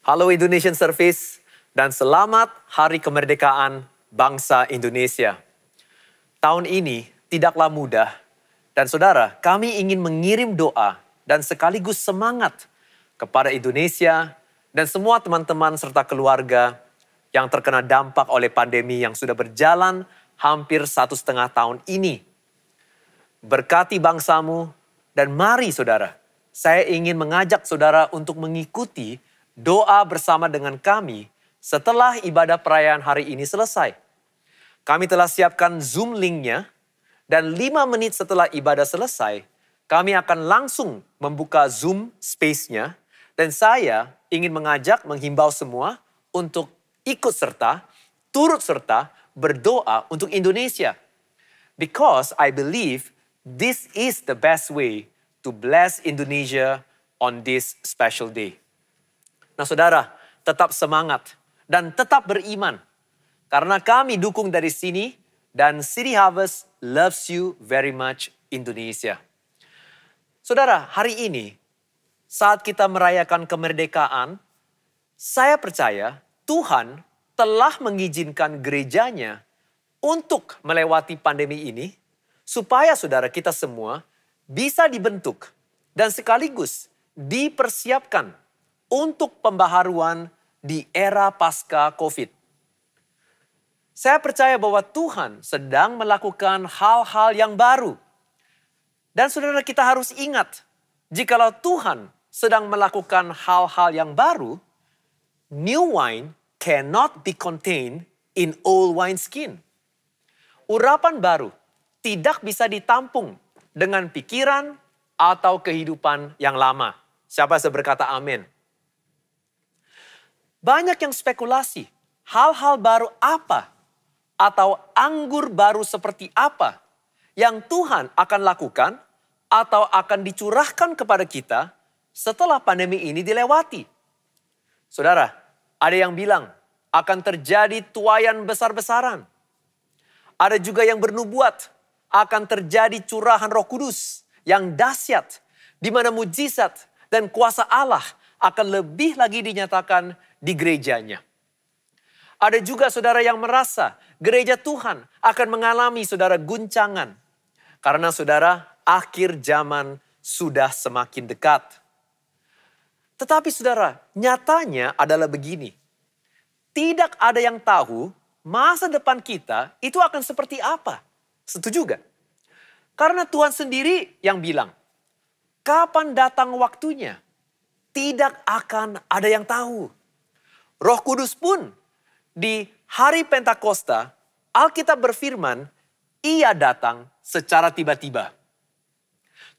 Halo Indonesian Service dan selamat Hari Kemerdekaan Bangsa Indonesia. Tahun ini tidaklah mudah dan saudara, kami ingin mengirim doa dan sekaligus semangat kepada Indonesia dan semua teman-teman serta keluarga yang terkena dampak oleh pandemi yang sudah berjalan hampir 1,5 tahun ini. Berkati bangsamu dan mari saudara, saya ingin mengajak saudara untuk mengikuti doa bersama dengan kami setelah ibadah perayaan hari ini selesai. Kami telah siapkan Zoom link-nya dan 5 menit setelah ibadah selesai, kami akan langsung membuka Zoom space-nya dan saya ingin menghimbau semua untuk ikut serta, turut serta berdoa untuk Indonesia. Because I believe this is the best way to bless Indonesia on this special day. Nah saudara, tetap semangat dan tetap beriman. Karena kami dukung dari sini dan City Harvest loves you very much Indonesia. Saudara, hari ini saat kita merayakan kemerdekaan, saya percaya Tuhan telah mengizinkan gerejanya untuk melewati pandemi ini supaya saudara kita semua bisa dibentuk dan sekaligus dipersiapkan untuk pembaharuan di era pasca COVID. Saya percaya bahwa Tuhan sedang melakukan hal-hal yang baru. Dan saudara kita harus ingat, jikalau Tuhan sedang melakukan hal-hal yang baru, new wine cannot be contained in old wineskin. Urapan baru tidak bisa ditampung dengan pikiran atau kehidupan yang lama. Siapa yang berkata amin? Banyak yang spekulasi, hal-hal baru apa atau anggur baru seperti apa yang Tuhan akan lakukan atau akan dicurahkan kepada kita setelah pandemi ini dilewati. Saudara, ada yang bilang akan terjadi tuaian besar-besaran. Ada juga yang bernubuat akan terjadi curahan Roh Kudus yang dahsyat, di mana mujizat dan kuasa Allah akan lebih lagi dinyatakan di gerejanya. Ada juga saudara yang merasa gereja Tuhan akan mengalami saudara guncangan. Karena saudara akhir zaman sudah semakin dekat. Tetapi saudara, nyatanya adalah begini. Tidak ada yang tahu masa depan kita itu akan seperti apa. Setuju gak? Karena Tuhan sendiri yang bilang, kapan datang waktunya, tidak akan ada yang tahu. Roh Kudus pun di hari Pentakosta, Alkitab berfirman, ia datang secara tiba-tiba.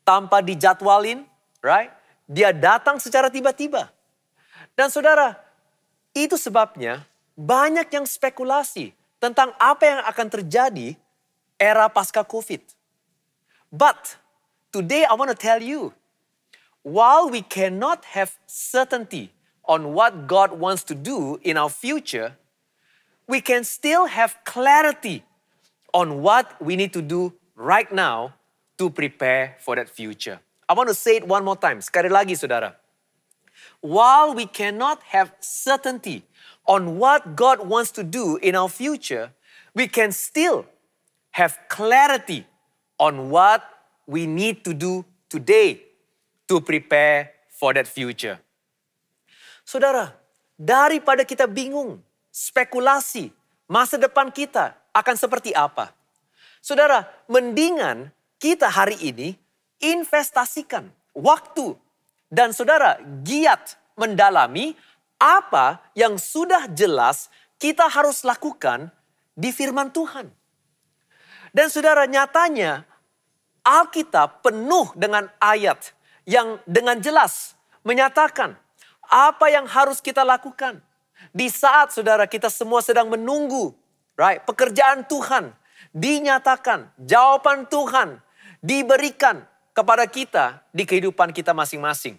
Tanpa dijadwalin, right? Dia datang secara tiba-tiba. Dan saudara, itu sebabnya banyak yang spekulasi tentang apa yang akan terjadi era pasca COVID. But today I want to tell you, while we cannot have certainty on what God wants to do in our future, we can still have clarity on what we need to do right now to prepare for that future. I want to say it one more time. Sekali lagi saudara. While we cannot have certainty on what God wants to do in our future, we can still have clarity on what we need to do today to prepare for that future. Saudara, daripada kita bingung, spekulasi, masa depan kita akan seperti apa? Saudara, mendingan kita hari ini investasikan waktu dan saudara giat mendalami apa yang sudah jelas kita harus lakukan di firman Tuhan. Dan saudara, nyatanya Alkitab penuh dengan ayat yang dengan jelas menyatakan apa yang harus kita lakukan di saat saudara kita semua sedang menunggu, right? Pekerjaan Tuhan dinyatakan, jawaban Tuhan diberikan kepada kita di kehidupan kita masing-masing.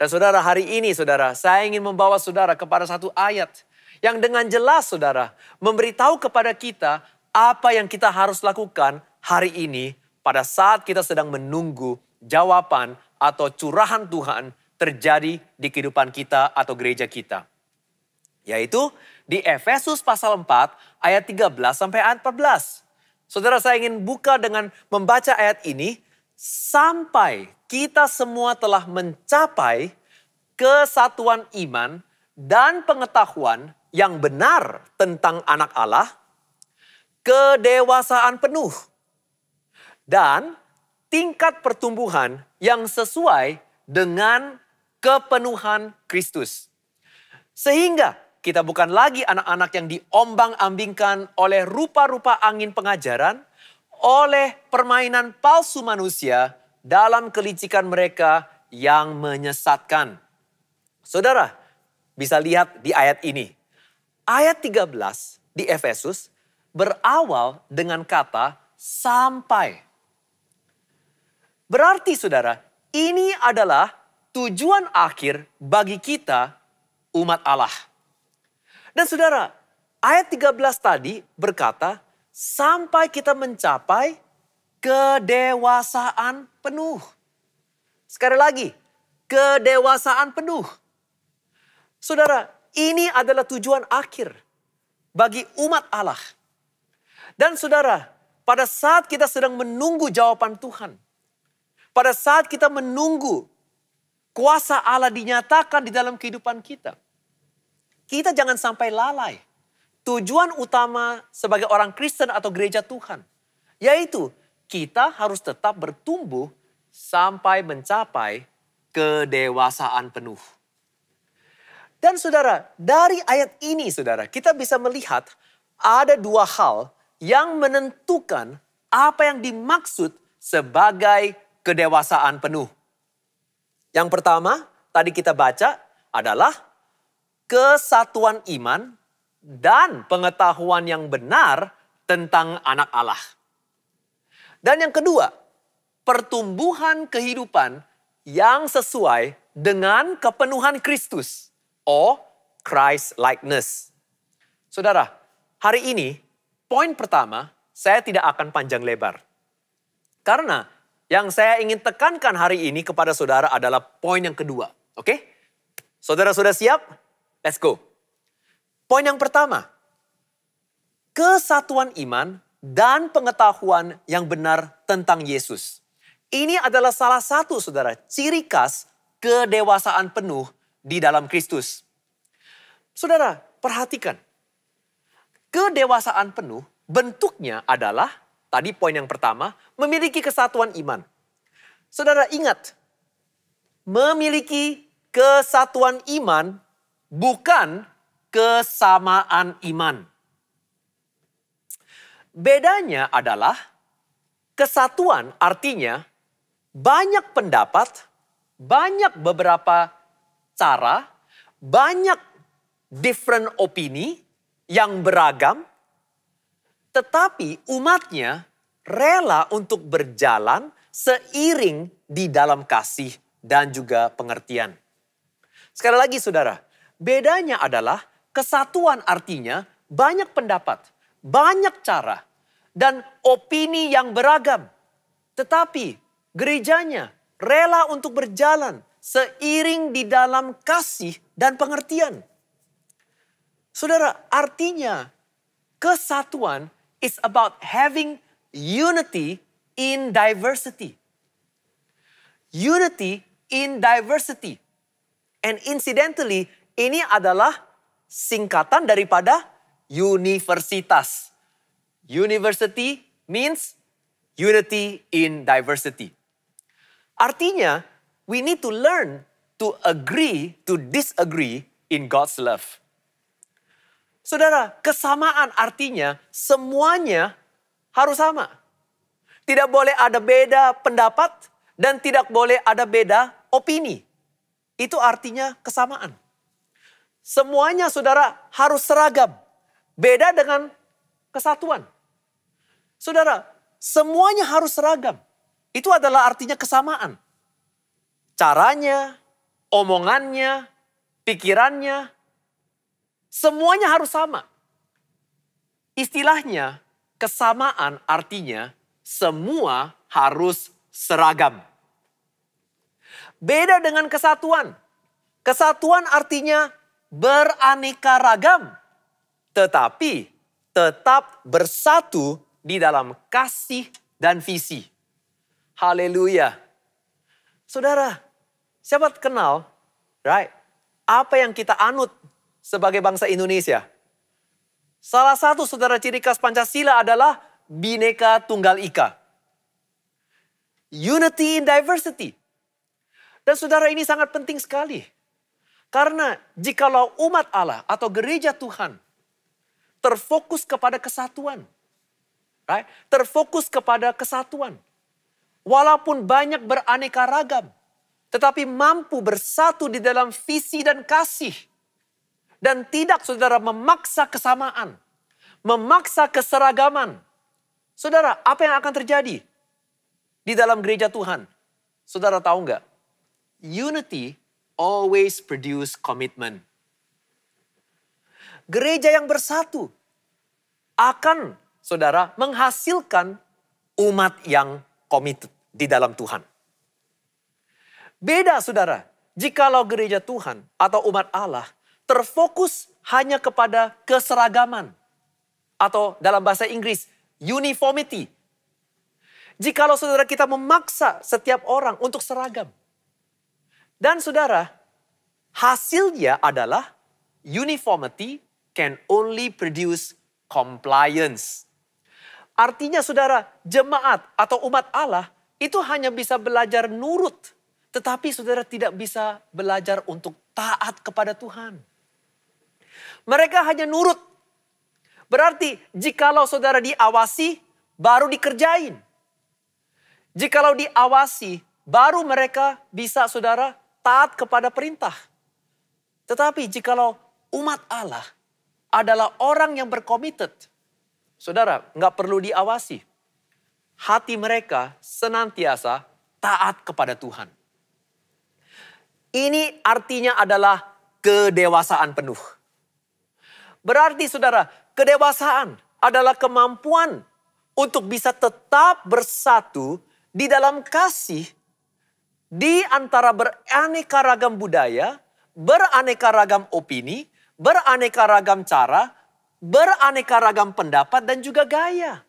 Dan saudara, hari ini saudara, saya ingin membawa saudara kepada satu ayat yang dengan jelas saudara memberitahu kepada kita apa yang kita harus lakukan hari ini pada saat kita sedang menunggu jawaban atau curahan Tuhan terjadi di kehidupan kita atau gereja kita. Yaitu di Efesus pasal 4 ayat 13 sampai ayat 14. Saudara, saya ingin buka dengan membaca ayat ini sampai kita semua telah mencapai kesatuan iman dan pengetahuan yang benar tentang anak Allah, kedewasaan penuh, dan tingkat pertumbuhan yang sesuai dengan kepenuhan Kristus. Sehingga kita bukan lagi anak-anak yang diombang-ambingkan oleh rupa-rupa angin pengajaran, oleh permainan palsu manusia dalam kelicikan mereka yang menyesatkan. Saudara, bisa lihat di ayat ini. Ayat 13 di Efesus berawal dengan kata sampai. Berarti saudara, ini adalah tujuan akhir bagi kita umat Allah. Dan saudara, ayat 13 tadi berkata, sampai kita mencapai kedewasaan penuh. Sekali lagi, kedewasaan penuh. Saudara, ini adalah tujuan akhir bagi umat Allah. Dan saudara, pada saat kita sedang menunggu jawaban Tuhan, pada saat kita menunggu kuasa Allah dinyatakan di dalam kehidupan kita, kita jangan sampai lalai. Tujuan utama sebagai orang Kristen atau gereja Tuhan, yaitu kita harus tetap bertumbuh sampai mencapai kedewasaan penuh. Dan saudara, dari ayat ini saudara, kita bisa melihat ada dua hal yang menentukan apa yang dimaksud sebagai kedewasaan penuh. Yang pertama, tadi kita baca adalah kesatuan iman dan pengetahuan yang benar tentang anak Allah. Dan yang kedua, pertumbuhan kehidupan yang sesuai dengan kepenuhan Kristus, or Christ likeness. Saudara, hari ini poin pertama saya tidak akan panjang lebar. Karena yang saya ingin tekankan hari ini kepada saudara adalah poin yang kedua. Oke? Saudara sudah siap? Let's go. Poin yang pertama, kesatuan iman dan pengetahuan yang benar tentang Yesus. Ini adalah salah satu saudara ciri khas kedewasaan penuh di dalam Kristus. Saudara, perhatikan. Kedewasaan penuh bentuknya adalah, tadi poin yang pertama, memiliki kesatuan iman. Saudara ingat, memiliki kesatuan iman bukan kesamaan iman. Bedanya adalah kesatuan artinya banyak pendapat, banyak beberapa cara, banyak different opini yang beragam, tetapi umatnya rela untuk berjalan seiring di dalam kasih dan juga pengertian. Sekali lagi saudara, bedanya adalah kesatuan artinya banyak pendapat, banyak cara, dan opini yang beragam. Tetapi gerejanya rela untuk berjalan seiring di dalam kasih dan pengertian. Saudara, artinya kesatuan is about having unity in diversity. Unity in diversity. And incidentally, ini adalah singkatan daripada universitas. University means unity in diversity. Artinya, we need to learn to agree to disagree in God's love. Saudara, kesamaan artinya semuanya harus sama. Tidak boleh ada beda pendapat dan tidak boleh ada beda opini. Itu artinya kesamaan. Semuanya saudara harus seragam. Beda dengan kesatuan. Saudara, semuanya harus seragam. Itu adalah artinya kesamaan. Caranya, omongannya, pikirannya, semuanya harus sama. Istilahnya, kesamaan artinya semua harus seragam. Beda dengan kesatuan. Kesatuan artinya beraneka ragam. Tetapi tetap bersatu di dalam kasih dan visi. Haleluya. Saudara, siapa kenal, right? Apa yang kita anut sebagai bangsa Indonesia? Salah satu saudara ciri khas Pancasila adalah Bhinneka Tunggal Ika. Unity in diversity. Dan saudara, ini sangat penting sekali. Karena jikalau umat Allah atau gereja Tuhan terfokus kepada kesatuan. Right? Terfokus kepada kesatuan. Walaupun banyak beraneka ragam. Tetapi mampu bersatu di dalam visi dan kasih. Dan tidak saudara memaksa kesamaan. Memaksa keseragaman. Saudara, apa yang akan terjadi di dalam gereja Tuhan? Saudara tahu nggak? Unity always produce commitment. Gereja yang bersatu akan, saudara, menghasilkan umat yang committed di dalam Tuhan. Beda, saudara, jikalau gereja Tuhan atau umat Allah terfokus hanya kepada keseragaman. Atau dalam bahasa Inggris, uniformity. Jikalau saudara kita memaksa setiap orang untuk seragam. Dan saudara, hasilnya adalah uniformity can only produce compliance. Artinya saudara, jemaat atau umat Allah itu hanya bisa belajar nurut. Tetapi saudara tidak bisa belajar untuk taat kepada Tuhan. Mereka hanya nurut. Berarti jikalau saudara diawasi, baru dikerjain. Jikalau diawasi, baru mereka bisa saudara taat kepada perintah. Tetapi jikalau umat Allah adalah orang yang berkomited, saudara nggak perlu diawasi. Hati mereka senantiasa taat kepada Tuhan. Ini artinya adalah kedewasaan penuh. Berarti saudara, kedewasaan adalah kemampuan untuk bisa tetap bersatu di dalam kasih di antara beraneka ragam budaya, beraneka ragam opini, beraneka ragam cara, beraneka ragam pendapat dan juga gaya.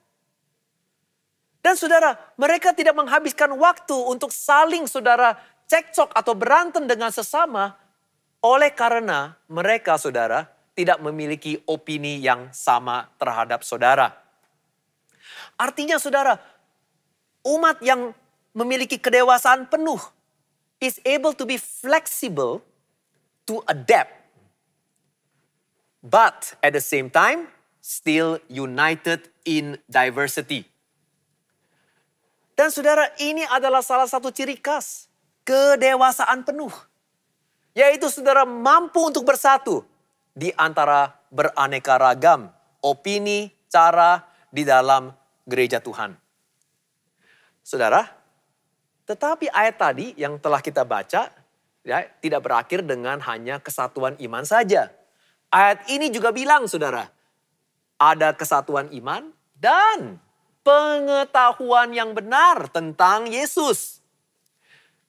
Dan saudara, mereka tidak menghabiskan waktu untuk saling saudara cekcok atau berantem dengan sesama oleh karena mereka saudara tidak memiliki opini yang sama terhadap saudara. Artinya saudara, umat yang memiliki kedewasaan penuh is able to be flexible to adapt. But at the same time, still united in diversity. Dan saudara, ini adalah salah satu ciri khas kedewasaan penuh. Yaitu saudara mampu untuk bersatu di antara beraneka ragam opini, cara di dalam gereja Tuhan. Saudara, tetapi ayat tadi yang telah kita baca ya, tidak berakhir dengan hanya kesatuan iman saja. Ayat ini juga bilang saudara, ada kesatuan iman dan pengetahuan yang benar tentang Yesus.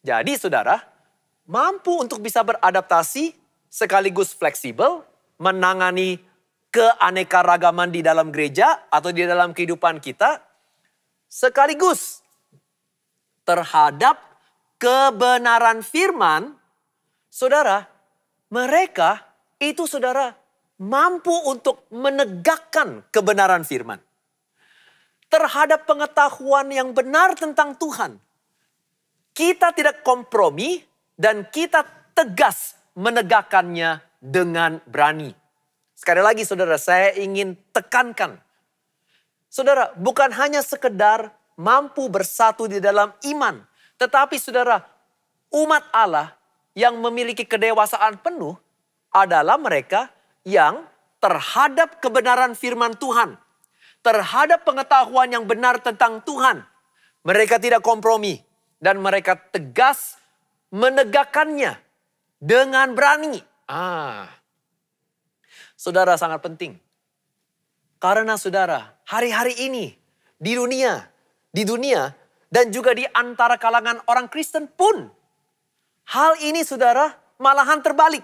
Jadi saudara, mampu untuk bisa beradaptasi sekaligus fleksibel, menangani keanekaragaman di dalam gereja atau di dalam kehidupan kita, sekaligus terhadap kebenaran firman, saudara, mereka itu saudara mampu untuk menegakkan kebenaran firman. Terhadap pengetahuan yang benar tentang Tuhan, kita tidak kompromi dan kita tegas menegakkannya dengan berani. Sekali lagi saudara, saya ingin tekankan. Saudara, bukan hanya sekedar mampu bersatu di dalam iman. Tetapi saudara, umat Allah yang memiliki kedewasaan penuh adalah mereka yang terhadap kebenaran firman Tuhan. Terhadap pengetahuan yang benar tentang Tuhan. Mereka tidak kompromi. Dan mereka tegas menegakkannya dengan berani. Saudara, sangat penting. Karena saudara, hari-hari ini di dunia dan juga di antara kalangan orang Kristen pun Hal ini saudara malahan terbalik.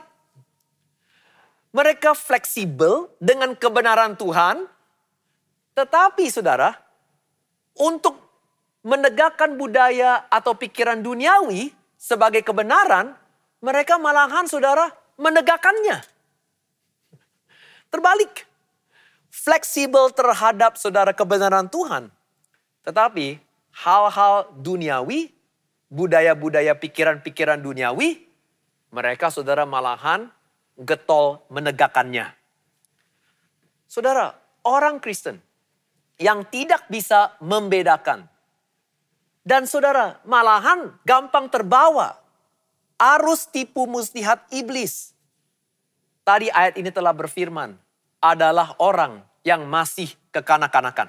Mereka fleksibel dengan kebenaran Tuhan, tetapi saudara, untuk menegakkan budaya atau pikiran duniawi sebagai kebenaran, mereka malahan saudara menegakkannya. Terbalik. Fleksibel terhadap saudara kebenaran Tuhan. Tetapi hal-hal duniawi, budaya-budaya pikiran-pikiran duniawi, mereka saudara malahan getol menegakkannya. Saudara, orang Kristen yang tidak bisa membedakan. Dan saudara, malahan gampang terbawa arus tipu muslihat iblis. Tadi ayat ini telah berfirman, adalah orang yang masih kekanak-kanakan.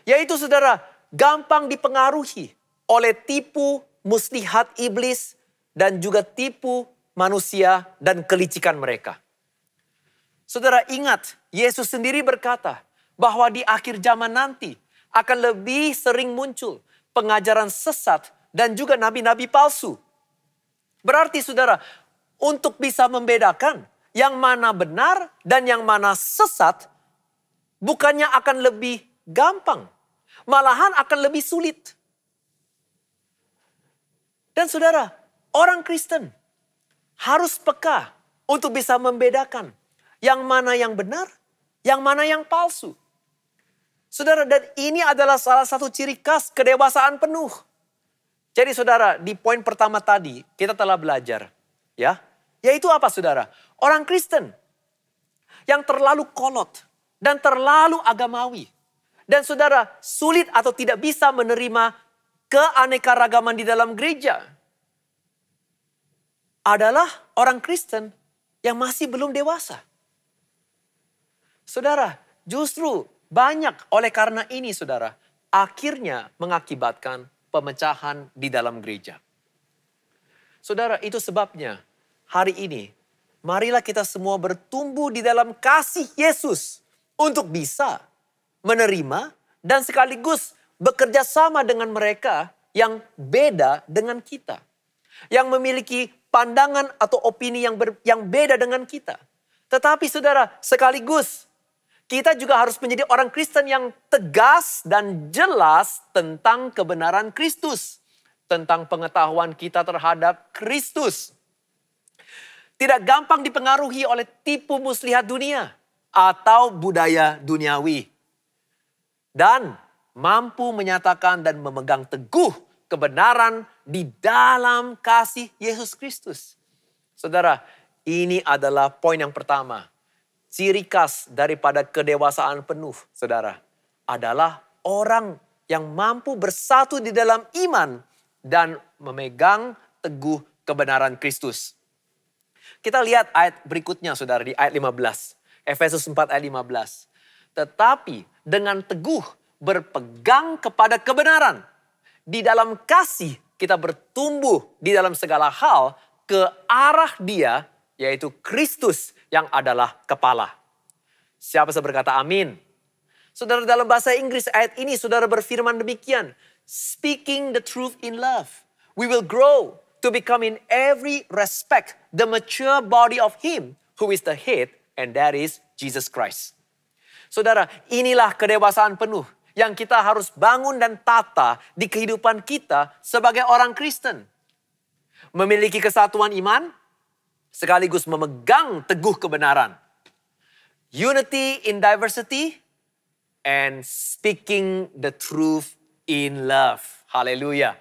Yaitu saudara, gampang dipengaruhi oleh tipu muslihat iblis dan juga tipu manusia dan kelicikan mereka. Saudara ingat, Yesus sendiri berkata bahwa di akhir zaman nanti akan lebih sering muncul pengajaran sesat dan juga nabi-nabi palsu. Berarti saudara, untuk bisa membedakan yang mana benar dan yang mana sesat, bukannya akan lebih gampang, malahan akan lebih sulit. Dan saudara, orang Kristen harus peka untuk bisa membedakan yang mana yang benar, yang mana yang palsu. Saudara, dan ini adalah salah satu ciri khas kedewasaan penuh. Jadi saudara, di poin pertama tadi kita telah belajar, ya, yaitu apa saudara? Orang Kristen yang terlalu kolot dan terlalu agamawi. Dan saudara, sulit atau tidak bisa menerima keanekaragaman di dalam gereja adalah orang Kristen yang masih belum dewasa. Saudara, justru banyak oleh karena ini saudara, akhirnya mengakibatkan pemecahan di dalam gereja. Saudara, itu sebabnya hari ini, marilah kita semua bertumbuh di dalam kasih Yesus untuk bisa menerima dan sekaligus bekerja sama dengan mereka yang beda dengan kita. Yang memiliki pandangan atau opini yang beda dengan kita. Tetapi saudara, sekaligus kita juga harus menjadi orang Kristen yang tegas dan jelas tentang kebenaran Kristus. Tentang pengetahuan kita terhadap Kristus. Tidak gampang dipengaruhi oleh tipu muslihat dunia atau budaya duniawi. Dan mampu menyatakan dan memegang teguh kebenaran di dalam kasih Yesus Kristus. Saudara, ini adalah poin yang pertama. Ciri khas daripada kedewasaan penuh, saudara, adalah orang yang mampu bersatu di dalam iman dan memegang teguh kebenaran Kristus. Kita lihat ayat berikutnya, saudara, di ayat 15. Efesus 4 ayat 15. Tetapi dengan teguh berpegang kepada kebenaran. Di dalam kasih kita bertumbuh di dalam segala hal ke arah Dia, yaitu Kristus yang adalah kepala. Siapa yang berkata amin? Saudara, dalam bahasa Inggris ayat ini saudara berfirman demikian. Speaking the truth in love, we will grow to become in every respect the mature body of Him who is the head, and that is Jesus Christ. Saudara, inilah kedewasaan penuh yang kita harus bangun dan tata di kehidupan kita sebagai orang Kristen. Memiliki kesatuan iman, sekaligus memegang teguh kebenaran. Unity in diversity, and speaking the truth in love. Haleluya.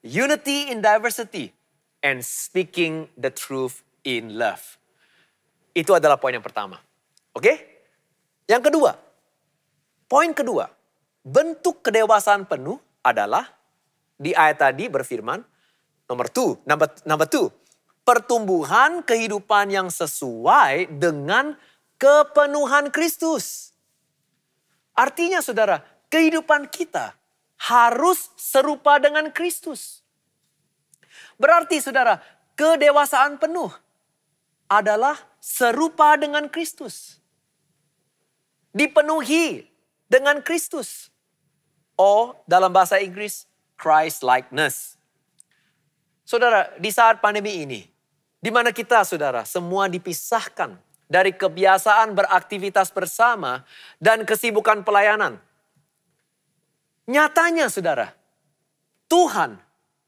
Unity in diversity, and speaking the truth in love. Itu adalah poin yang pertama. Oke? Yang kedua, poin kedua. Bentuk kedewasaan penuh adalah di ayat tadi berfirman, number two, pertumbuhan kehidupan yang sesuai dengan kepenuhan Kristus. Artinya saudara, kehidupan kita harus serupa dengan Kristus. Berarti saudara, kedewasaan penuh adalah serupa dengan Kristus. Dipenuhi dengan Kristus. Dalam bahasa Inggris, Christ-likeness. Saudara, di saat pandemi ini, di mana kita, saudara, semua dipisahkan dari kebiasaan beraktivitas bersama dan kesibukan pelayanan. Nyatanya, saudara, Tuhan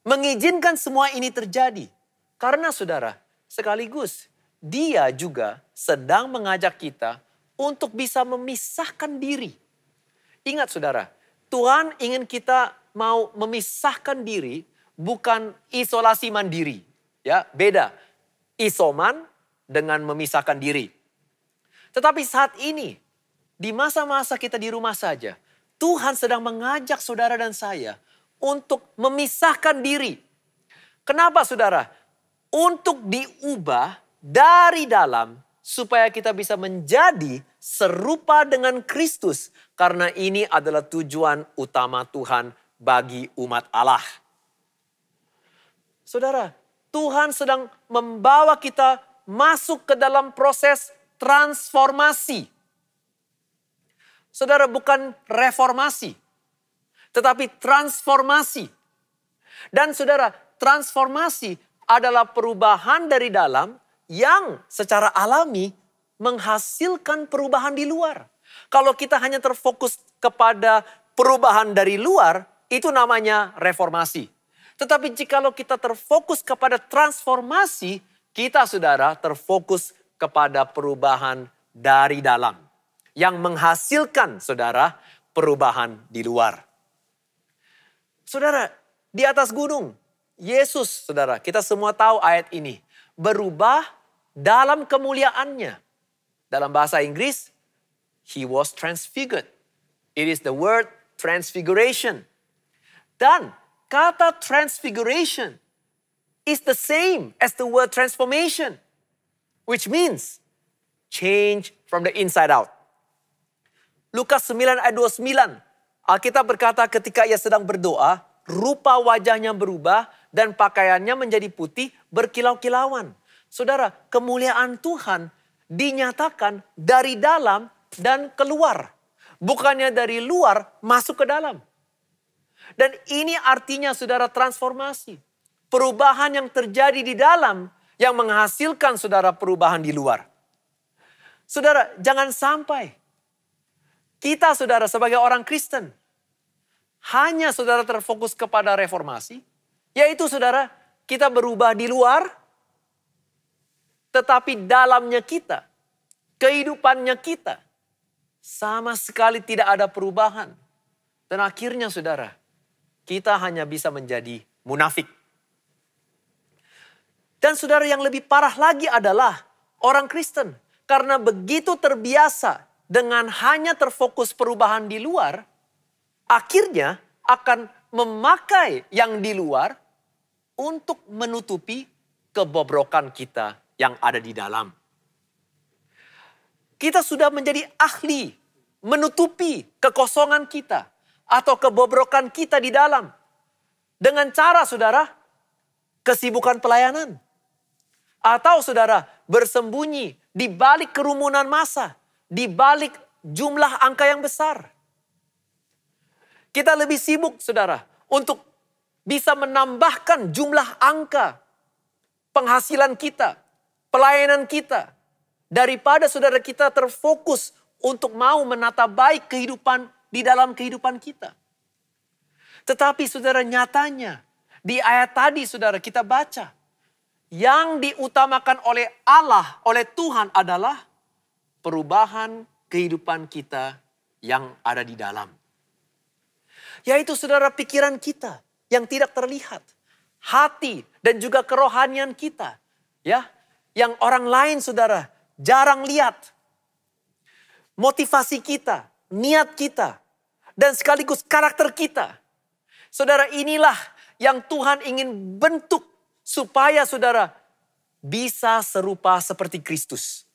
mengizinkan semua ini terjadi. Karena, saudara, sekaligus Dia juga sedang mengajak kita untuk bisa memisahkan diri. Ingat, saudara, Tuhan ingin kita mau memisahkan diri, bukan isolasi mandiri. Ya, beda. Isoman dengan memisahkan diri. Tetapi saat ini, di masa-masa kita di rumah saja, Tuhan sedang mengajak saudara dan saya untuk memisahkan diri. Kenapa, saudara? Untuk diubah dari dalam supaya kita bisa menjadi serupa dengan Kristus. Karena ini adalah tujuan utama Tuhan bagi umat Allah. Saudara, Tuhan sedang membawa kita masuk ke dalam proses transformasi. Saudara, bukan reformasi, tetapi transformasi. Dan saudara, transformasi adalah perubahan dari dalam yang secara alami menghasilkan perubahan di luar. Kalau kita hanya terfokus kepada perubahan dari luar, itu namanya reformasi. Tetapi jikalau kita terfokus kepada transformasi, kita, saudara, terfokus kepada perubahan dari dalam. Yang menghasilkan, saudara, perubahan di luar. Saudara, di atas gunung, Yesus, saudara, kita semua tahu ayat ini, berubah dalam kemuliaannya. Dalam bahasa Inggris, He was transfigured. It is the word transfiguration. Dan kata transfiguration is the same as the word transformation. Which means change from the inside out. Lukas 9 ayat 29. Alkitab berkata ketika ia sedang berdoa, rupa wajahnya berubah dan pakaiannya menjadi putih berkilau-kilauan. Saudara, kemuliaan Tuhan dinyatakan dari dalam dan keluar. Bukannya dari luar masuk ke dalam. Dan ini artinya, saudara, transformasi. Perubahan yang terjadi di dalam yang menghasilkan, saudara, perubahan di luar. Saudara, jangan sampai kita, saudara, sebagai orang Kristen hanya, saudara, terfokus kepada reformasi. Yaitu, saudara, kita berubah di luar, tetapi dalamnya kita, kehidupannya kita, sama sekali tidak ada perubahan. Dan akhirnya, saudara, kita hanya bisa menjadi munafik. Dan saudara, yang lebih parah lagi adalah orang Kristen. Karena begitu terbiasa dengan hanya terfokus perubahan di luar, akhirnya akan memakai yang di luar untuk menutupi kebobrokan kita yang ada di dalam. Kita sudah menjadi ahli menutupi kekosongan kita atau kebobrokan kita di dalam. Dengan cara, saudara, kesibukan pelayanan. Atau, saudara, bersembunyi di balik kerumunan massa, di balik jumlah angka yang besar. Kita lebih sibuk, saudara, untuk bisa menambahkan jumlah angka penghasilan kita, pelayanan kita, daripada, saudara, kita terfokus untuk mau menata baik kehidupan di dalam kehidupan kita. Tetapi, saudara, nyatanya di ayat tadi, saudara, kita baca, yang diutamakan oleh Allah, oleh Tuhan adalah perubahan kehidupan kita yang ada di dalam. Yaitu, saudara, pikiran kita yang tidak terlihat. Hati dan juga kerohanian kita. Ya, yang orang lain, saudara, jarang lihat. Motivasi kita, niat kita, dan sekaligus karakter kita. Saudara, inilah yang Tuhan ingin bentuk supaya, saudara, bisa serupa seperti Kristus.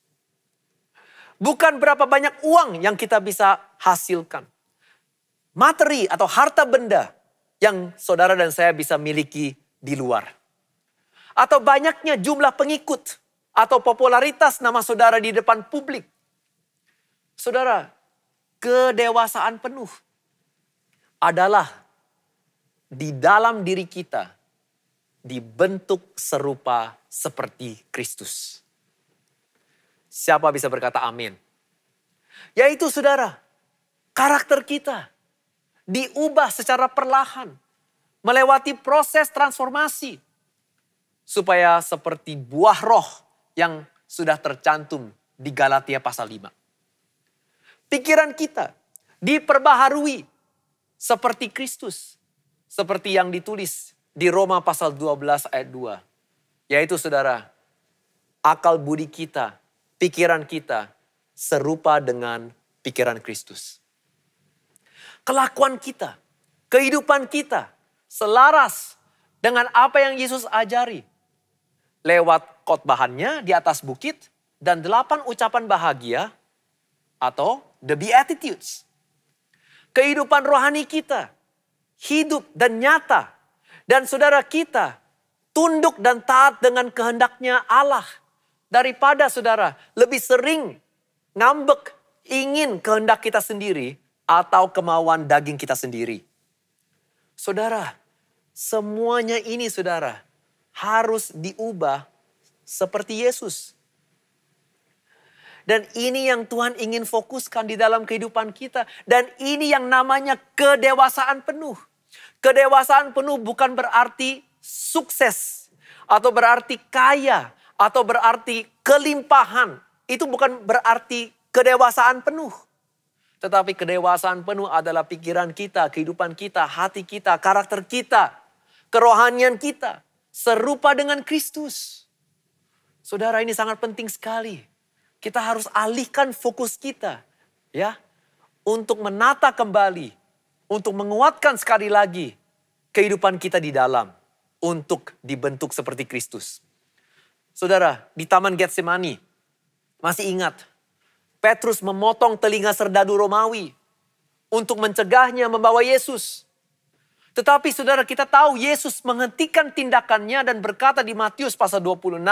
Bukan berapa banyak uang yang kita bisa hasilkan. Materi atau harta benda yang saudara dan saya bisa miliki di luar. Atau banyaknya jumlah pengikut atau popularitas nama saudara di depan publik. Saudara, kedewasaan penuh adalah di dalam diri kita dibentuk serupa seperti Kristus. Siapa bisa berkata amin? Yaitu saudara, karakter kita diubah secara perlahan, melewati proses transformasi, supaya seperti buah roh yang sudah tercantum di Galatia pasal 5. Pikiran kita diperbaharui seperti Kristus, seperti yang ditulis di Roma pasal 12 ayat 2. Yaitu saudara, akal budi kita, pikiran kita serupa dengan pikiran Kristus. Kelakuan kita, kehidupan kita selaras dengan apa yang Yesus ajari. Lewat khotbahannya di atas bukit dan 8 ucapan bahagia atau the Beatitudes. Kehidupan rohani kita hidup dan nyata. Dan saudara kita tunduk dan taat dengan kehendaknya Allah. Daripada saudara lebih sering ngambek ingin kehendak kita sendiri atau kemauan daging kita sendiri. Saudara, semuanya ini saudara harus diubah seperti Yesus. Dan ini yang Tuhan ingin fokuskan di dalam kehidupan kita. Dan ini yang namanya kedewasaan penuh. Kedewasaan penuh bukan berarti sukses. Atau berarti kaya. Atau berarti kelimpahan. Itu bukan berarti kedewasaan penuh. Tetapi kedewasaan penuh adalah pikiran kita, kehidupan kita, hati kita, karakter kita, kerohanian kita. Serupa dengan Kristus. Saudara, ini sangat penting sekali. Kita harus alihkan fokus kita. Ya, untuk menata kembali. Untuk menguatkan sekali lagi kehidupan kita di dalam. Untuk dibentuk seperti Kristus. Saudara, di Taman Getsemani. Masih ingat. Petrus memotong telinga serdadu Romawi. Untuk mencegahnya membawa Yesus. Tetapi saudara, kita tahu Yesus menghentikan tindakannya dan berkata di Matius pasal 26.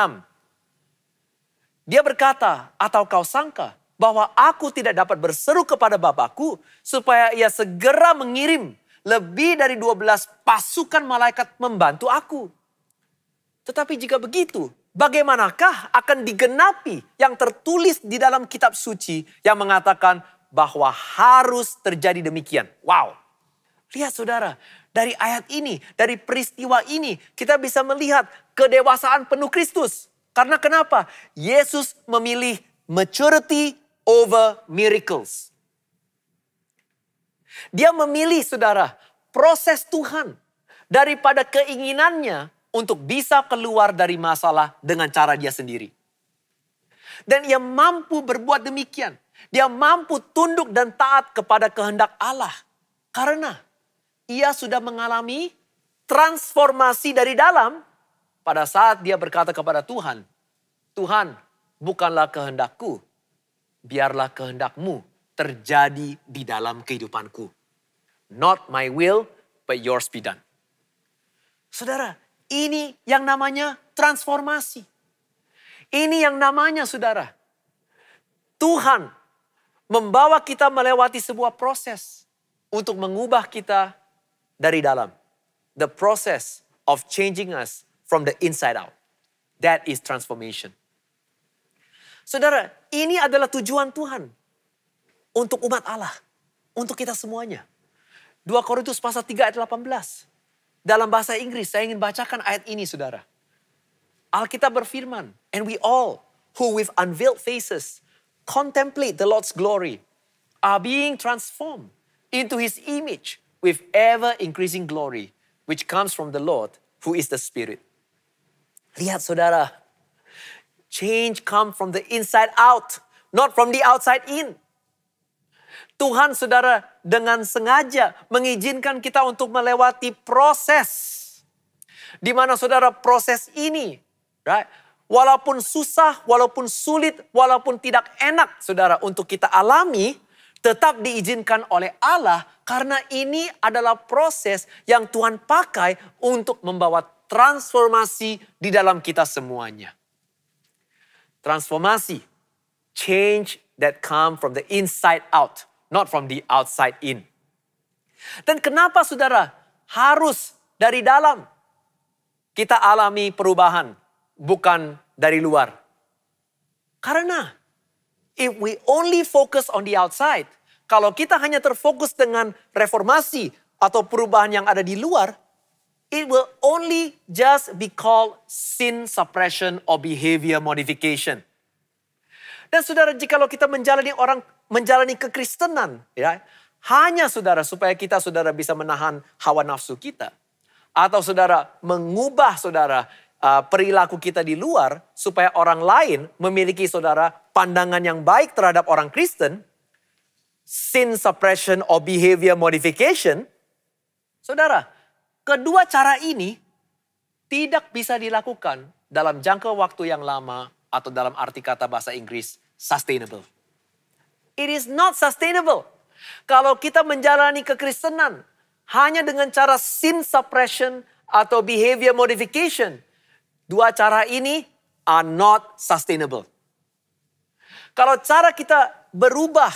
Dia berkata, atau kau sangka bahwa aku tidak dapat berseru kepada Bapakku supaya ia segera mengirim lebih dari 12 pasukan malaikat membantu aku. Tetapi jika begitu, bagaimanakah akan digenapi yang tertulis di dalam kitab suci yang mengatakan bahwa harus terjadi demikian. Wow. Lihat saudara, dari ayat ini, dari peristiwa ini, kita bisa melihat kedewasaan penuh Kristus. Karena kenapa? Yesus memilih maturity over miracles. Dia memilih saudara, proses Tuhan daripada keinginannya untuk bisa keluar dari masalah dengan cara dia sendiri. Dan ia mampu berbuat demikian. Dia mampu tunduk dan taat kepada kehendak Allah. Karena ia sudah mengalami transformasi dari dalam pada saat dia berkata kepada Tuhan, Tuhan, bukanlah kehendakku, biarlah kehendakmu terjadi di dalam kehidupanku. Not my will, but yours be done. Saudara, ini yang namanya transformasi. Ini yang namanya saudara, Tuhan membawa kita melewati sebuah proses untuk mengubah kita dari dalam. The process of changing us from the inside out. That is transformation. Saudara, ini adalah tujuan Tuhan untuk umat Allah. Untuk kita semuanya. 2 Korintus pasal 3 ayat 18. Dalam bahasa Inggris, saya ingin bacakan ayat ini saudara. Alkitab berfirman, and we all who with unveiled faces contemplate the Lord's glory are being transformed into His image with ever increasing glory, which comes from the Lord who is the Spirit. Lihat saudara, change comes from the inside out, not from the outside in. Tuhan saudara dengan sengaja mengizinkan kita untuk melewati proses. Di mana saudara proses ini, right? Walaupun susah, walaupun sulit, walaupun tidak enak saudara untuk kita alami, tetap diizinkan oleh Allah karena ini adalah proses yang Tuhan pakai untuk membawa transformasi di dalam kita semuanya. Transformasi, change that come from the inside out, not from the outside in. Dan kenapa saudara harus dari dalam? kita alami perubahan, bukan dari luar. Karena if we only focus on the outside, kalau kita hanya terfokus dengan reformasi atau perubahan yang ada di luar, it will only just be called sin suppression or behavior modification. Dan saudara, jikalau kita menjalani kekristenan, ya, hanya saudara supaya kita saudara bisa menahan hawa nafsu kita, atau saudara mengubah saudara perilaku kita di luar supaya orang lain memiliki saudara pandangan yang baik terhadap orang Kristen, sin suppression or behavior modification, saudara, kedua cara ini tidak bisa dilakukan dalam jangka waktu yang lama atau dalam arti kata bahasa Inggris sustainable. It is not sustainable. Kalau kita menjalani kekristenan hanya dengan cara sin suppression atau behavior modification, dua cara ini are not sustainable. Kalau cara kita berubah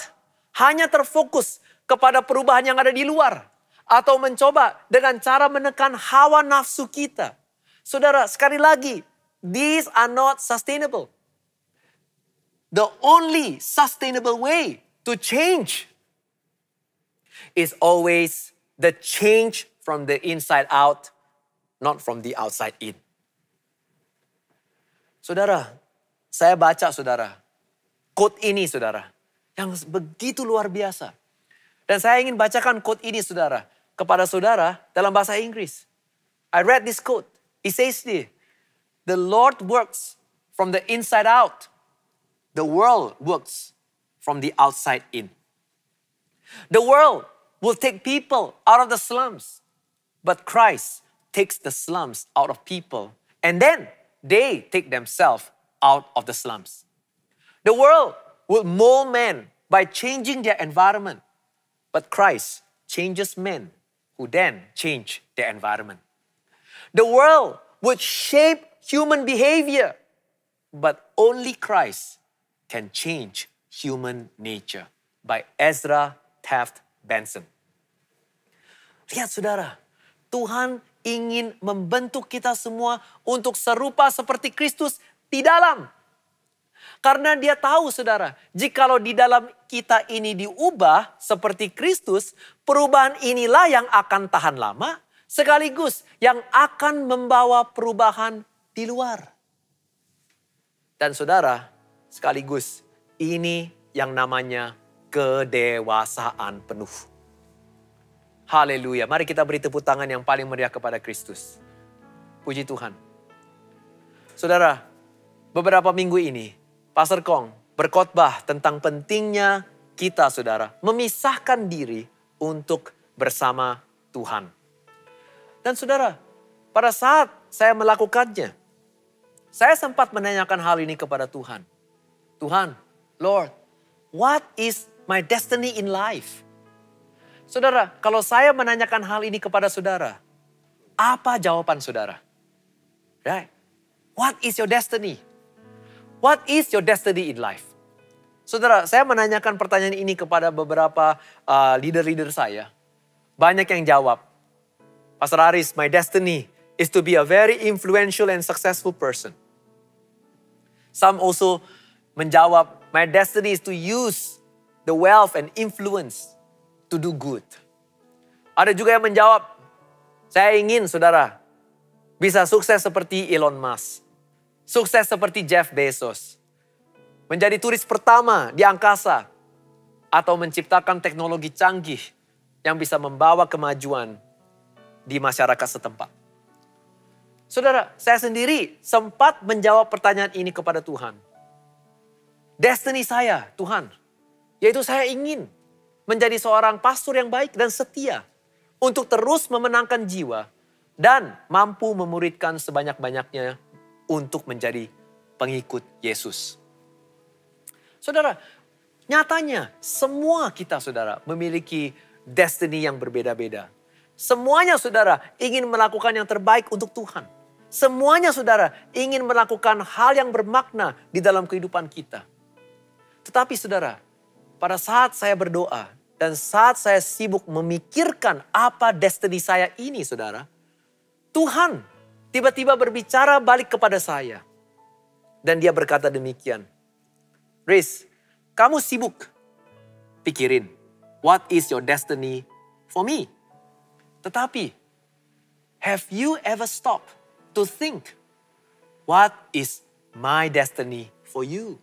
hanya terfokus kepada perubahan yang ada di luar, atau mencoba dengan cara menekan hawa nafsu kita. Saudara, sekali lagi, these are not sustainable. The only sustainable way to change is always the change from the inside out, not from the outside in. Saudara, saya baca saudara, quote ini saudara, yang begitu luar biasa. Dan saya ingin bacakan quote ini saudara, kepada saudara dalam bahasa Inggris. I read this quote. It says this, the Lord works from the inside out. The world works from the outside in. The world will take people out of the slums, but Christ takes the slums out of people, and then they take themselves out of the slums. The world will mold men by changing their environment, but Christ changes men who then change their environment. The world would shape human behavior, but only Christ can change human nature. By Ezra Taft Benson. Lihat saudara, Tuhan ingin membentuk kita semua untuk serupa seperti Kristus di dalam. Karena dia tahu saudara, jikalau di dalam kita ini diubah seperti Kristus, perubahan inilah yang akan tahan lama, sekaligus yang akan membawa perubahan di luar. Dan saudara, sekaligus ini yang namanya kedewasaan penuh. Haleluya. Mari kita beri tepuk tangan yang paling meriah kepada Kristus. Puji Tuhan. Saudara, beberapa minggu ini, Pastor Kong berkhotbah tentang pentingnya kita, saudara, memisahkan diri untuk bersama Tuhan. Dan saudara, pada saat saya melakukannya, saya sempat menanyakan hal ini kepada Tuhan. Tuhan, Lord, what is my destiny in life? Saudara, kalau saya menanyakan hal ini kepada saudara, apa jawaban saudara? Right? What is your destiny? What is your destiny in life? Saudara, saya menanyakan pertanyaan ini kepada beberapa leader-leader saya. Banyak yang jawab, Pastor Aris, my destiny is to be a very influential and successful person. Some also menjawab, my destiny is to use the wealth and influence to do good. Ada juga yang menjawab, saya ingin saudara bisa sukses seperti Elon Musk. Sukses seperti Jeff Bezos. Menjadi turis pertama di angkasa. Atau menciptakan teknologi canggih yang bisa membawa kemajuan di masyarakat setempat. Saudara, saya sendiri sempat menjawab pertanyaan ini kepada Tuhan. Destiny saya, Tuhan, yaitu saya ingin menjadi seorang pastor yang baik dan setia untuk terus memenangkan jiwa dan mampu memuridkan sebanyak-banyaknya untuk menjadi pengikut Yesus. Saudara, nyatanya semua kita saudara memiliki destiny yang berbeda-beda. Semuanya saudara ingin melakukan yang terbaik untuk Tuhan. Semuanya saudara ingin melakukan hal yang bermakna di dalam kehidupan kita. Tetapi saudara, pada saat saya berdoa dan saat saya sibuk memikirkan apa destiny saya ini saudara, Tuhan tiba-tiba berbicara balik kepada saya. Dan dia berkata demikian, Riz, kamu sibuk pikirin, what is your destiny for me? Tetapi, have you ever stopped to think, what is my destiny for you?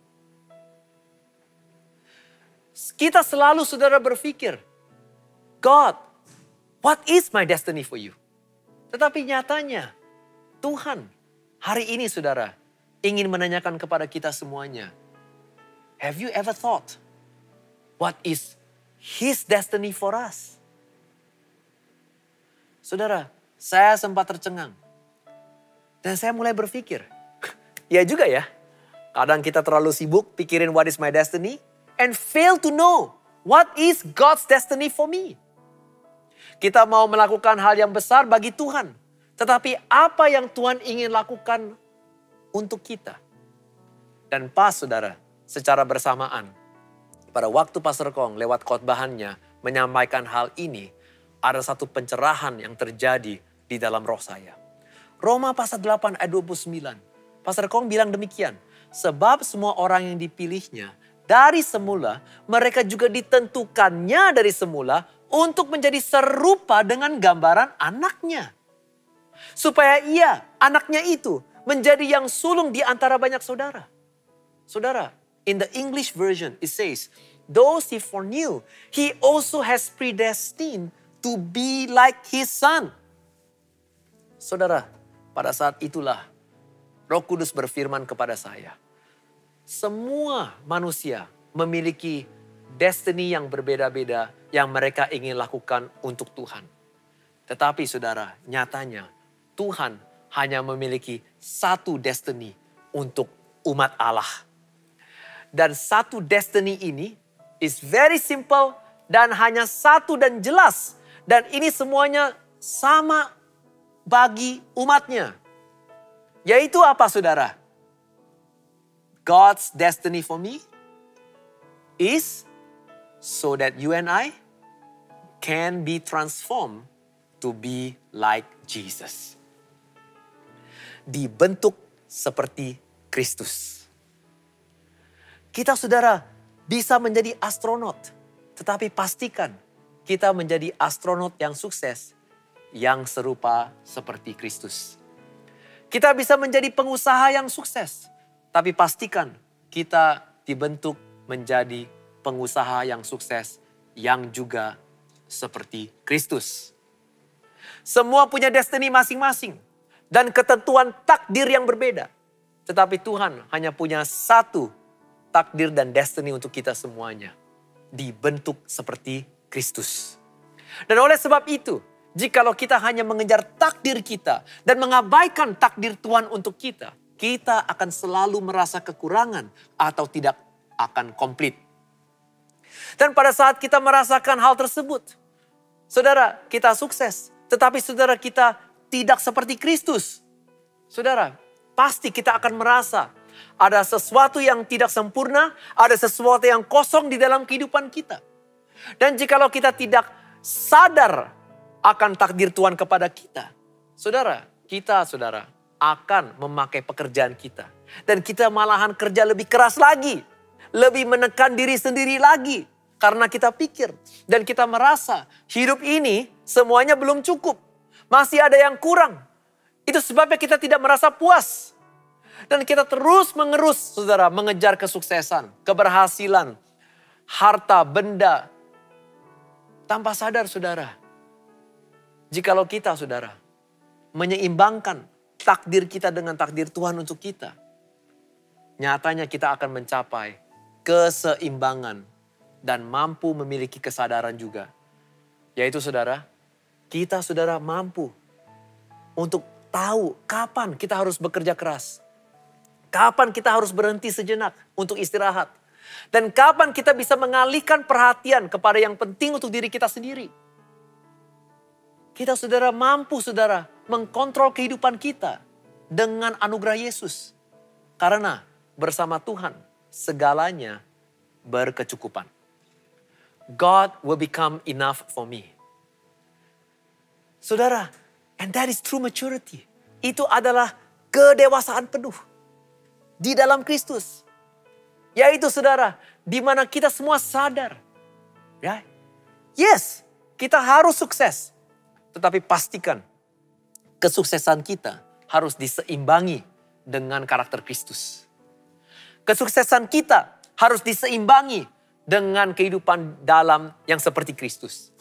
Kita selalu saudara berpikir, God, what is my destiny for you? Tetapi nyatanya, Tuhan hari ini saudara ingin menanyakan kepada kita semuanya, have you ever thought, what is His destiny for us? Saudara, saya sempat tercengang. Dan saya mulai berpikir, ya juga ya, kadang kita terlalu sibuk pikirin what is my destiny, and fail to know what is God's destiny for me. Kita mau melakukan hal yang besar bagi Tuhan. Tetapi apa yang Tuhan ingin lakukan untuk kita? Dan pas saudara, secara bersamaan, pada waktu Pastor Kong lewat khotbahannya menyampaikan hal ini, ada satu pencerahan yang terjadi di dalam roh saya. Roma pasal 8 ayat 29. Pastor Kong bilang demikian. Sebab semua orang yang dipilihnya dari semula, mereka juga ditentukannya dari semula untuk menjadi serupa dengan gambaran anaknya. Supaya ia, anaknya itu, menjadi yang sulung di antara banyak saudara. Saudara, in the English version it says, those he foreknew, he also has predestined to be like his son. Saudara, pada saat itulah Roh Kudus berfirman kepada saya. Semua manusia memiliki destiny yang berbeda-beda yang mereka ingin lakukan untuk Tuhan. Tetapi saudara, nyatanya Tuhan hanya memiliki satu destiny untuk umat Allah. Dan satu destiny ini is very simple dan hanya satu dan jelas. Dan ini semuanya sama bagi umatnya. Yaitu apa saudara? God's destiny for me is so that you and I can be transformed to be like Jesus. Dibentuk seperti Kristus. Kita saudara bisa menjadi astronot, tetapi pastikan kita menjadi astronot yang sukses, yang serupa seperti Kristus. Kita bisa menjadi pengusaha yang sukses, tapi pastikan kita dibentuk menjadi pengusaha yang sukses yang juga seperti Kristus. Semua punya destiny masing-masing dan ketentuan takdir yang berbeda. Tetapi Tuhan hanya punya satu takdir dan destiny untuk kita semuanya. Dibentuk seperti Kristus. Dan oleh sebab itu, jikalau kita hanya mengejar takdir kita dan mengabaikan takdir Tuhan untuk kita, kita akan selalu merasa kekurangan atau tidak akan komplit. Dan pada saat kita merasakan hal tersebut, saudara, kita sukses. Tetapi saudara, kita tidak seperti Kristus. Saudara, pasti kita akan merasa ada sesuatu yang tidak sempurna, ada sesuatu yang kosong di dalam kehidupan kita. Dan jikalau kita tidak sadar akan takdir Tuhan kepada kita, saudara, kita akan memakai pekerjaan kita. Dan kita malahan kerja lebih keras lagi. Lebih menekan diri sendiri lagi. Karena kita pikir dan kita merasa hidup ini semuanya belum cukup. Masih ada yang kurang. Itu sebabnya kita tidak merasa puas. Dan kita terus mengerus, saudara, mengejar kesuksesan, keberhasilan, harta, benda. Tanpa sadar, saudara. Jikalau kita, saudara, menyeimbangkan takdir kita dengan takdir Tuhan untuk kita, nyatanya kita akan mencapai keseimbangan dan mampu memiliki kesadaran juga. Yaitu saudara, kita saudara mampu untuk tahu kapan kita harus bekerja keras. Kapan kita harus berhenti sejenak untuk istirahat. Dan kapan kita bisa mengalihkan perhatian kepada yang penting untuk diri kita sendiri. Kita saudara mampu saudara mengkontrol kehidupan kita dengan anugerah Yesus. Karena bersama Tuhan segalanya berkecukupan. God will become enough for me. Saudara, and that is true maturity. itu adalah kedewasaan penuh di dalam Kristus. Yaitu saudara, di mana kita semua sadar. Ya, yes, kita harus sukses. Tetapi pastikan kesuksesan kita harus diseimbangi dengan karakter Kristus. Kesuksesan kita harus diseimbangi dengan kehidupan dalam yang seperti Kristus.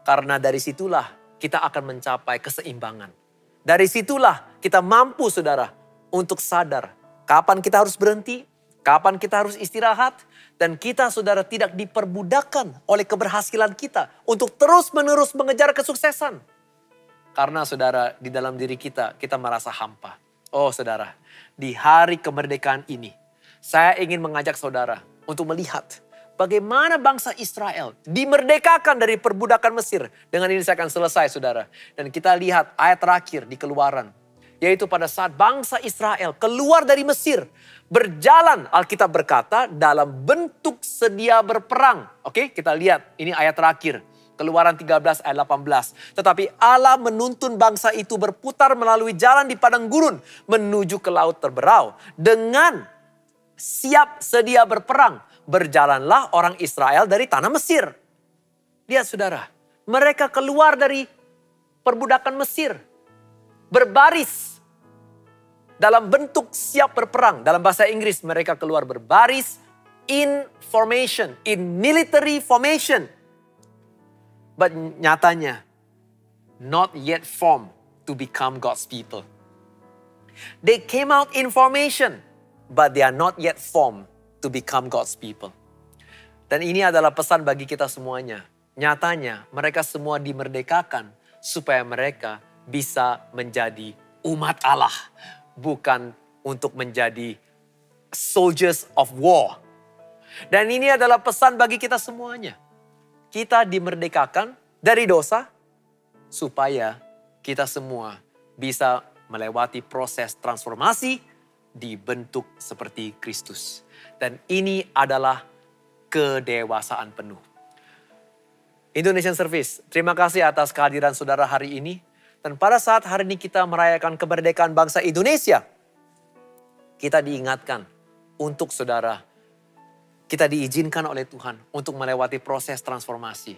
Karena dari situlah kita akan mencapai keseimbangan. Dari situlah kita mampu saudara untuk sadar kapan kita harus berhenti, kapan kita harus istirahat. Dan kita saudara tidak diperbudakkan oleh keberhasilan kita untuk terus-menerus mengejar kesuksesan. Karena saudara di dalam diri kita merasa hampa. Oh saudara, di hari kemerdekaan ini saya ingin mengajak saudara untuk melihat bagaimana bangsa Israel dimerdekakan dari perbudakan Mesir. Dengan ini saya akan selesai saudara. Dan kita lihat ayat terakhir di Keluaran. Yaitu pada saat bangsa Israel keluar dari Mesir. Berjalan, Alkitab berkata, dalam bentuk sedia berperang. Oke, kita lihat ini ayat terakhir. Keluaran 13 ayat 18. Tetapi Allah menuntun bangsa itu berputar melalui jalan di padang gurun. Menuju ke laut terberau. Dengan siap sedia berperang. Berjalanlah orang Israel dari tanah Mesir. Lihat saudara, mereka keluar dari perbudakan Mesir. Berbaris. Dalam bentuk siap berperang. Dalam bahasa Inggris mereka keluar berbaris. In formation. In military formation. But nyatanya. Not yet formed to become God's people. They came out in formation. But they are not yet formed to become God's people. Dan ini adalah pesan bagi kita semuanya. Nyatanya mereka semua dimerdekakan. Supaya mereka bisa menjadi umat Allah. Bukan untuk menjadi soldiers of war. Dan ini adalah pesan bagi kita semuanya. Kita dimerdekakan dari dosa supaya kita semua bisa melewati proses transformasi dibentuk seperti Kristus. Dan ini adalah kedewasaan penuh. Indonesian Service, terima kasih atas kehadiran saudara hari ini. Dan pada saat hari ini kita merayakan kemerdekaan bangsa Indonesia, kita diingatkan untuk saudara, kita diizinkan oleh Tuhan untuk melewati proses transformasi.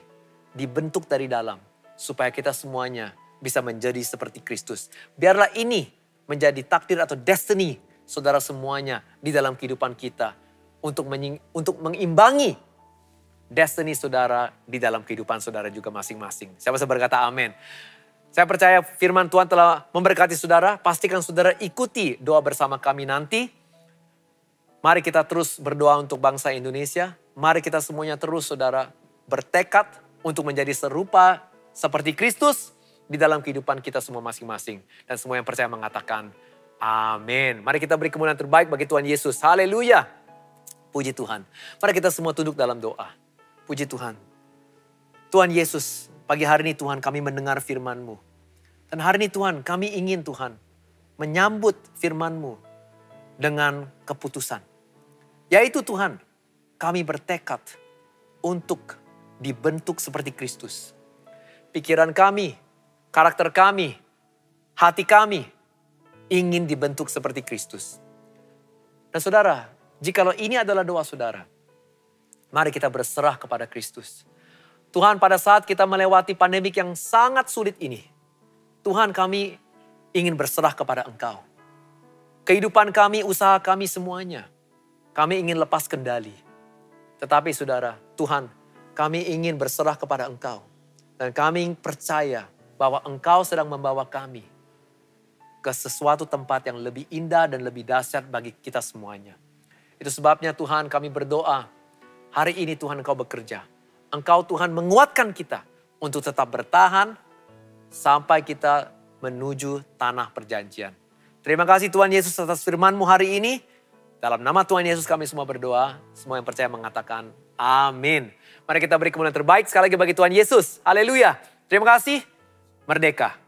Dibentuk dari dalam, supaya kita semuanya bisa menjadi seperti Kristus. Biarlah ini menjadi takdir atau destiny saudara semuanya di dalam kehidupan kita. Untuk mengimbangi destiny saudara di dalam kehidupan saudara juga masing-masing. Siapa bisa berkata amin. Saya percaya firman Tuhan telah memberkati saudara. Pastikan saudara ikuti doa bersama kami nanti. Mari kita terus berdoa untuk bangsa Indonesia. Mari kita semuanya terus saudara bertekad untuk menjadi serupa seperti Kristus di dalam kehidupan kita semua masing-masing. Dan semua yang percaya mengatakan amin. Mari kita beri kemuliaan terbaik bagi Tuhan Yesus. Haleluya. Puji Tuhan. Mari kita semua tunduk dalam doa. Puji Tuhan. Tuhan Yesus, pagi hari ini Tuhan kami mendengar firman-Mu. Dan hari ini Tuhan kami ingin Tuhan menyambut firman-Mu dengan keputusan. Yaitu Tuhan kami bertekad untuk dibentuk seperti Kristus. Pikiran kami, karakter kami, hati kami ingin dibentuk seperti Kristus. Dan saudara, jikalau ini adalah doa saudara, mari kita berserah kepada Kristus. Tuhan, pada saat kita melewati pandemik yang sangat sulit ini, Tuhan kami ingin berserah kepada Engkau. Kehidupan kami, usaha kami semuanya, kami ingin lepas kendali. Tetapi saudara, Tuhan, kami ingin berserah kepada Engkau. Dan kami percaya bahwa Engkau sedang membawa kami ke sesuatu tempat yang lebih indah dan lebih dahsyat bagi kita semuanya. Itu sebabnya Tuhan kami berdoa, hari ini Tuhan Engkau bekerja. Engkau Tuhan menguatkan kita untuk tetap bertahan sampai kita menuju tanah perjanjian. Terima kasih Tuhan Yesus atas firman-Mu hari ini. Dalam nama Tuhan Yesus kami semua berdoa. Semua yang percaya mengatakan amin. Mari kita beri kemuliaan terbaik sekali lagi bagi Tuhan Yesus. Haleluya. Terima kasih. Merdeka.